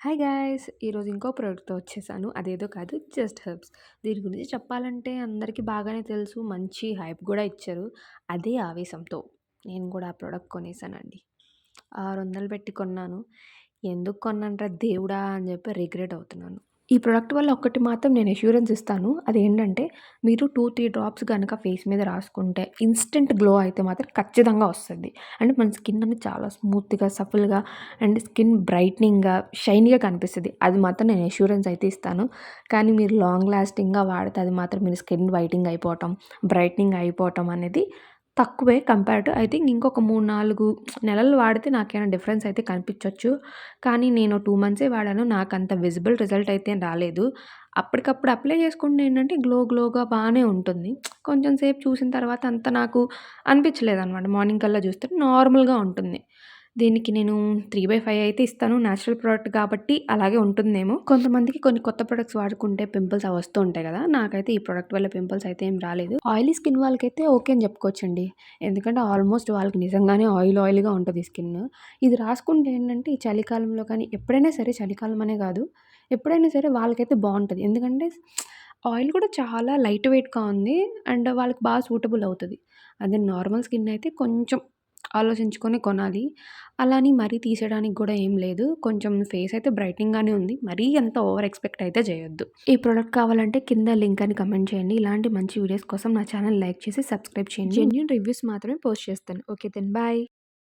Hi guys! ఈరోజు ఇంకో ప్రోడక్ట్‌తో వచ్చేసాను. అదేదో కాదు జస్ట్ హెర్బ్స్. దీని గురించి చెప్పాలంటే అందరికీ బాగానే తెలుసు. మంచి హైప్ గూడా ఇచ్చారు. అదే ఆవేశంతో నేను కూడా ఆ ప్రోడక్ట్ కొనేసానండి. 600 పెట్టి కొన్నాను. ఎందుకు కొన్నానురా దేవుడా! అని చెప్పి రిగ్రెట్ అవుతున్నాను. ఈ ప్రోడక్ట్ వల్ల ఒక్కటి మాత్రం నేను అష్యూరెన్స్ ఇస్తాను. అదేంటంటే మీరు 2, 3 డ్రాప్స్ గనక ఫేస్ మీద రాసుకుంటే ఇన్‌స్టంట్ గ్లో అయితే మాత్రం ఖచ్చితంగా వస్తది. అంటే మన స్కిన్ అనేది చాలా స్మూత్‌గా, సఫుల్‌గా అండ్ స్కిన్ బ్రైట్నింగ్‌గా, షైనీగా కనిపిస్తది. అది మాత్రం నేను అష్యూరెన్స్ అయితే ఇస్తాను. కానీ మీరు లాంగ్ లాస్టింగ్‌గా వాడితే అది మాత్రం మీ స్కిన్ వైటింగ్ అయిపోవటం, బ్రైట్నింగ్ అయిపోవటం అనేది తక్కువే కంపేర్ టు ఐ థింక్ ఇంకొక 3, 4 నెలలు వాడితే నాకేమైనా డిఫరెన్స్ అయితే కనిపించొచ్చు. కానీ నేను 2 మంత్సే వాడాను. నాకంత విజిబుల్ రిజల్ట్ అయితే రాలేదు. అప్పటికప్పుడు అప్లై చేసుకుంటే ఏంటంటే గ్లోగా బానే ఉంటుంది. కొంచెం సేపు చూసిన తర్వాత అంత నాకు అనిపించలేదనమాట. మార్నింగ్ కల్లా చూస్తే నార్మల్‌గా ఉంటుంది. దీనికి నేను 3/5 అయితే ఇస్తాను. నేచురల్ ప్రొడక్ట్ కాబట్టి అలాగే ఉంటుందేమో. కొంతమందికి కొన్ని కొత్త ప్రొడక్ట్స్ వాడుకుంటే పింపుల్స్ అవి వస్తూ ఉంటాయి కదా! నాకైతే ఈ ప్రొడక్ట్ వల్ల పింపుల్స్ అయితే ఏం రాలేదు. ఆయిలీ స్కిన్ వాళ్ళకైతే ఓకే అని చెప్పుకోవచ్చండి. ఎందుకంటే ఆల్మోస్ట్ వాళ్ళకి నిజంగానే ఆయిలీగా ఉంటది స్కిన్. ఇది రాసుకుంటే ఏంటంటే ఈ చలికాలంలో కానీ ఎప్పుడైనా సరే చలికాలం అనే కాదు. ఎప్పుడైనా సరే వాళ్ళకైతే బావుంటది. ఎందుకంటే ఆయిల్ కూడా చాలా లైట్ వెయిట్‌గా ఉంది. అండ్ వాళ్ళకి బాగా సూటబుల్ అవుతది. అదే నార్మల్ స్కిన్ అయితే కొంచెం ఆలోచించుకొని కొనాలి. అలా అని మరీ తీసేయడానికి గూడా ఏం లేదు. కొంచెం ఫేస్ అయితే బ్రైట్నింగ్‌గానే ఉంది. మరీ అంత ఓవర్ ఎక్స్‌పెక్ట్ అయితే చేయొద్దు. ఈ ప్రొడక్ట్ కావాలంటే కింద లింక్ అని కమెంట్ చేయండి. ఇలాంటి మంచి వీడియోస్ కోసం నా ఛానల్ లైక్ చేసి సబ్స్క్రైబ్ చేయండి. జెన్యూన్ రివ్యూస్ మాత్రమే పోస్ట్ చేస్తాను. Okay then bye.